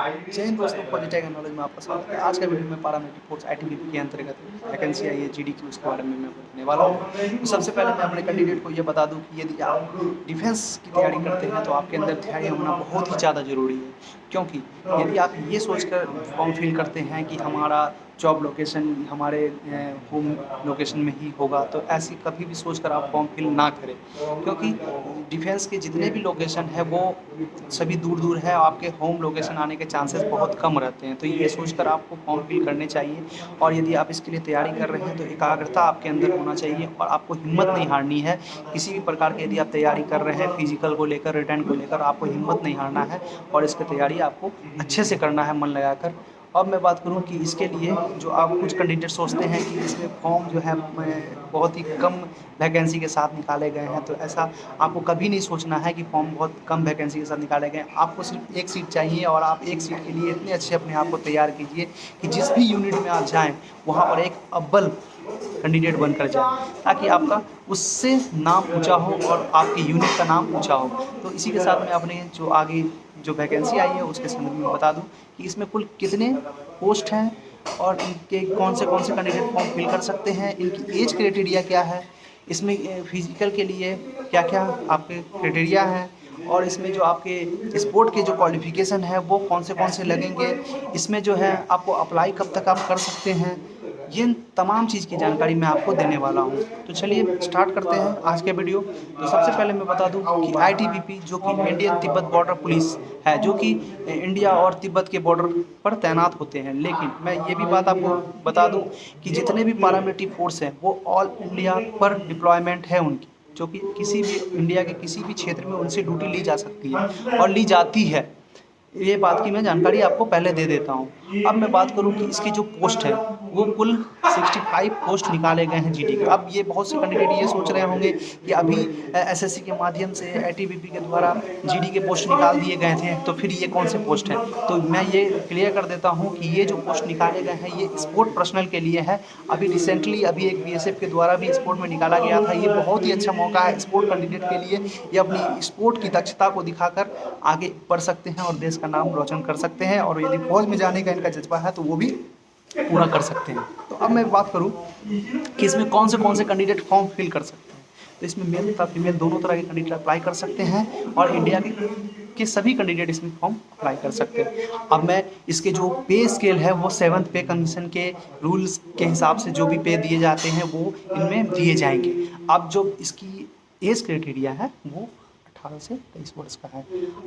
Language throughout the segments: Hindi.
जय हिंद दोस्तों, पॉलिटेक्निक नॉलेज में आपका स्वागत है। आज का वीडियो में पैरामेट्रिक फोर्स आईटीबीपी के अंतर्गत वैकेंसी आई है जीडी की, उसके बारे में मैं बताने वाला हूँ। तो सबसे पहले मैं अपने कैंडिडेट को ये बता दूँ कि यदि आप डिफेंस की तैयारी करते हैं तो आपके अंदर धैर्य होना बहुत ही ज़्यादा ज़रूरी है। क्योंकि यदि आप ये सोचकर फॉर्म फिल करते हैं कि हमारा जॉब लोकेशन हमारे होम लोकेशन में ही होगा, तो ऐसी कभी भी सोचकर आप फॉर्म फिल ना करें। क्योंकि डिफेंस के जितने भी लोकेशन है वो सभी दूर दूर है, आपके होम लोकेशन आने के चांसेस बहुत कम रहते हैं। तो ये सोचकर आपको फॉर्म फिल करने चाहिए। और यदि आप इसके लिए तैयारी कर रहे हैं तो एकाग्रता आपके अंदर होना चाहिए और आपको हिम्मत नहीं हारनी है। किसी भी प्रकार की यदि आप तैयारी कर रहे हैं फिजिकल को लेकर, रिटर्न को लेकर, आपको हिम्मत नहीं हारना है और इसकी तैयारी आपको अच्छे से करना है मन लगाकर। अब मैं बात करूं कि इसके लिए जो आप कुछ कैंडिडेट सोचते हैं कि इसमें फॉर्म जो है बहुत ही कम वैकेंसी के साथ निकाले गए हैं, तो ऐसा आपको कभी नहीं सोचना है कि फॉर्म बहुत कम वैकेंसी के साथ निकाले गए हैं। आपको सिर्फ एक सीट चाहिए और आप एक सीट के लिए इतने अच्छे अपने आप को तैयार कीजिए कि जिस भी यूनिट में आप जाएँ वहाँ पर एक अव्वल कैंडिडेट बनकर जाए, ताकि आपका उससे नाम ऊंचा हो और आपके यूनिट का नाम ऊंचा हो। तो इसी के साथ मैं अपने जो आगे जो वैकेंसी आई है उसके संबंध में बता दूं कि इसमें कुल कितने पोस्ट हैं और इनके कौन से कैंडिडेट फॉर्म फिल कर सकते हैं, इनकी एज क्राइटेरिया क्या है, इसमें फिजिकल के लिए क्या क्या आपके क्राइटेरिया हैं, और इसमें जो आपके स्पोर्ट के जो क्वालिफिकेशन है वो कौन से लगेंगे, इसमें जो है आपको अप्लाई कब तक आप कर सकते हैं, ये तमाम चीज़ की जानकारी मैं आपको देने वाला हूँ। तो चलिए स्टार्ट करते हैं आज के वीडियो। तो सबसे पहले मैं बता दूँ कि आईटीबीपी जो कि इंडियन तिब्बत बॉर्डर पुलिस है, जो कि इंडिया और तिब्बत के बॉर्डर पर तैनात होते हैं। लेकिन मैं ये भी बात आपको बता दूँ कि जितने भी पैरामिलिट्री फोर्स हैं वो ऑल इंडिया पर डिप्लॉयमेंट है उनकी, जो कि किसी भी इंडिया के किसी भी क्षेत्र में उनसे ड्यूटी ली जा सकती है और ली जाती है। ये बात की मैं जानकारी आपको पहले दे देता हूँ। अब मैं बात करूँ कि इसकी जो पोस्ट है वो कुल 65 पोस्ट निकाले गए हैं जीडी के। अब ये बहुत से कैंडिडेट ये सोच रहे होंगे कि अभी एसएससी के माध्यम से आईटीबीपी के द्वारा जीडी के पोस्ट निकाल दिए गए थे, तो फिर ये कौन से पोस्ट हैं। तो मैं ये क्लियर कर देता हूँ कि ये जो पोस्ट निकाले गए हैं ये स्पोर्ट पर्सनल के लिए है। अभी रिसेंटली एक बीएसएफ के द्वारा भी स्पोर्ट में निकाला गया था। ये बहुत ही अच्छा मौका है स्पोर्ट कैंडिडेट के लिए। ये अपनी स्पोर्ट की दक्षता को दिखाकर आगे बढ़ सकते हैं और देश का नाम रोशन कर सकते हैं, और यदि फौज में जाने का इनका जज्बा है तो वो भी पूरा कर सकते हैं। तो अब मैं बात करूं कि इसमें कौन से कैंडिडेट फॉर्म फिल कर सकते हैं। तो इसमें मेल तथा फीमेल दोनों तरह के कैंडिडेट अप्लाई कर सकते हैं और इंडिया के सभी कैंडिडेट इसमें फॉर्म अप्लाई कर सकते हैं। अब मैं इसके जो पे स्केल है वो 7th पे कमीशन के रूल्स के हिसाब से जो भी पे दिए जाते हैं वो इनमें दिए जाएंगे। अब जो इसकी एज क्राइटेरिया है वो 18 से 23 वर्ष का है।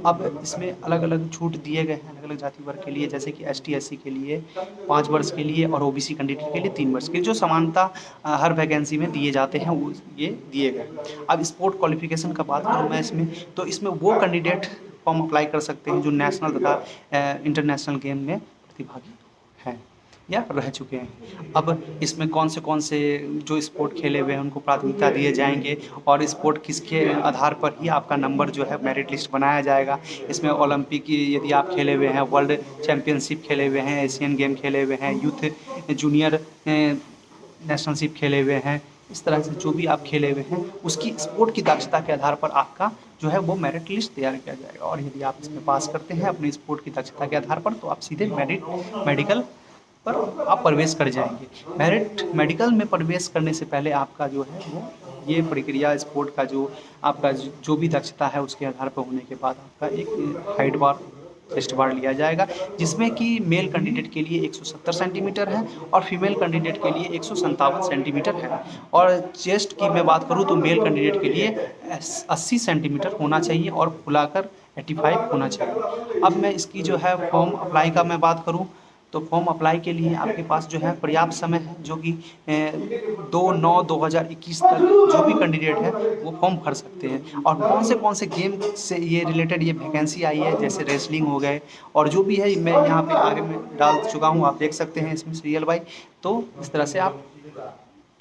अब इसमें अलग अलग छूट दिए गए हैं अलग अलग जाति वर्ग के लिए, जैसे कि एसटी एससी के लिए 5 वर्ष के लिए और ओबीसी कैंडिडेट के लिए 3 वर्ष के लिए, जो समानता हर वैकेंसी में दिए जाते हैं वो ये दिए गए। अब स्पोर्ट क्वालिफिकेशन का बात करूँ मैं इसमें, तो इसमें वो कैंडिडेट फॉर्म अप्लाई कर सकते हैं जो नेशनल तथा इंटरनेशनल गेम में प्रतिभागी हैं या रह चुके हैं। अब इसमें कौन से जो स्पोर्ट खेले हुए हैं उनको प्राथमिकता दिए जाएंगे और स्पोर्ट किसके आधार पर ही आपका नंबर जो है मेरिट लिस्ट बनाया जाएगा। इसमें ओलंपिक यदि आप खेले हुए हैं, वर्ल्ड चैम्पियनशिप खेले हुए हैं, एशियन गेम खेले हुए हैं, यूथ जूनियर नेशनलशिप खेले हुए हैं, इस तरह से जो भी आप खेले हुए हैं उसकी स्पोर्ट की दक्षता के आधार पर आपका जो है वो मेरिट लिस्ट तैयार किया जाएगा। और यदि आप इसमें पास करते हैं अपनी स्पोर्ट की दक्षता के आधार पर तो आप सीधे मेडिकल पर आप प्रवेश कर जाएंगे। मेडिकल में प्रवेश करने से पहले आपका जो है वो ये प्रक्रिया स्पोर्ट का जो आपका जो भी दक्षता है उसके आधार पर होने के बाद आपका एक हाइट बार चेस्ट बार लिया जाएगा, जिसमें कि मेल कैंडिडेट के लिए 170 सेंटीमीटर है और फीमेल कैंडिडेट के लिए 157 सेंटीमीटर है। और चेस्ट की मैं बात करूं तो मेल कैंडिडेट के लिए 80 सेंटीमीटर होना चाहिए और फुलाकर 85 होना चाहिए। अब मैं इसकी जो है फॉर्म अप्लाई का मैं बात करूं तो फॉर्म अप्लाई के लिए आपके पास जो है पर्याप्त समय है, जो कि 2/9/2021 तक जो भी कैंडिडेट है वो फॉर्म भर सकते हैं। और कौन से गेम से ये रिलेटेड ये वैकेंसी आई है, जैसे रेसलिंग हो गए और जो भी है मैं यहाँ पे आगे में डाल चुका हूँ, आप देख सकते हैं इसमें सीरियल वाइज। तो इस तरह से आप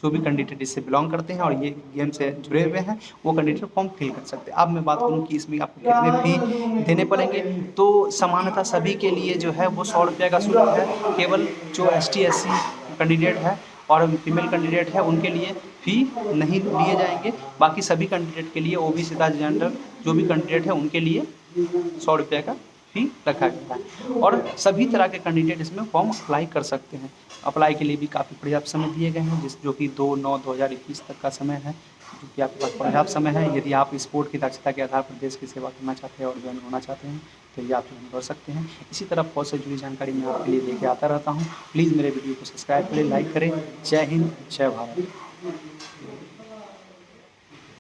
जो भी कैंडिडेट इससे बिलोंग करते हैं और ये गेम से जुड़े हुए हैं वो कैंडिडेट फॉर्म फिल कर सकते हैं। अब मैं बात करूं कि इसमें आपको कितने फी देने पड़ेंगे, तो सामान्यतः सभी के लिए जो है वो 100 रुपये का शुल्क है। केवल जो ST SC कैंडिडेट है और फीमेल कैंडिडेट है उनके लिए फ़ी नहीं लिए जाएंगे। बाकी सभी कैंडिडेट के लिए OBC तथा जनरल जो भी कैंडिडेट है उनके लिए 100 रुपये का भी रखा गया है और सभी तरह के कैंडिडेट इसमें फॉर्म अप्लाई कर सकते हैं। अप्लाई के लिए भी काफ़ी पर्याप्त समय दिए गए हैं जो कि 2/9/2021 तक का समय है, जो कि आपके पास पर्याप्त समय है। यदि आप स्पोर्ट की दक्षता के आधार पर देश की सेवा करना चाहते हैं और ज्वाइन होना चाहते हैं तो ये आप ज्वाइन कर सकते हैं। इसी तरह फौज से जुड़ी जानकारी मैं आपके लिए लेके आता रहता हूँ। प्लीज़ मेरे वीडियो को सब्सक्राइब करें, लाइक करें। जय हिंद, जय भारत।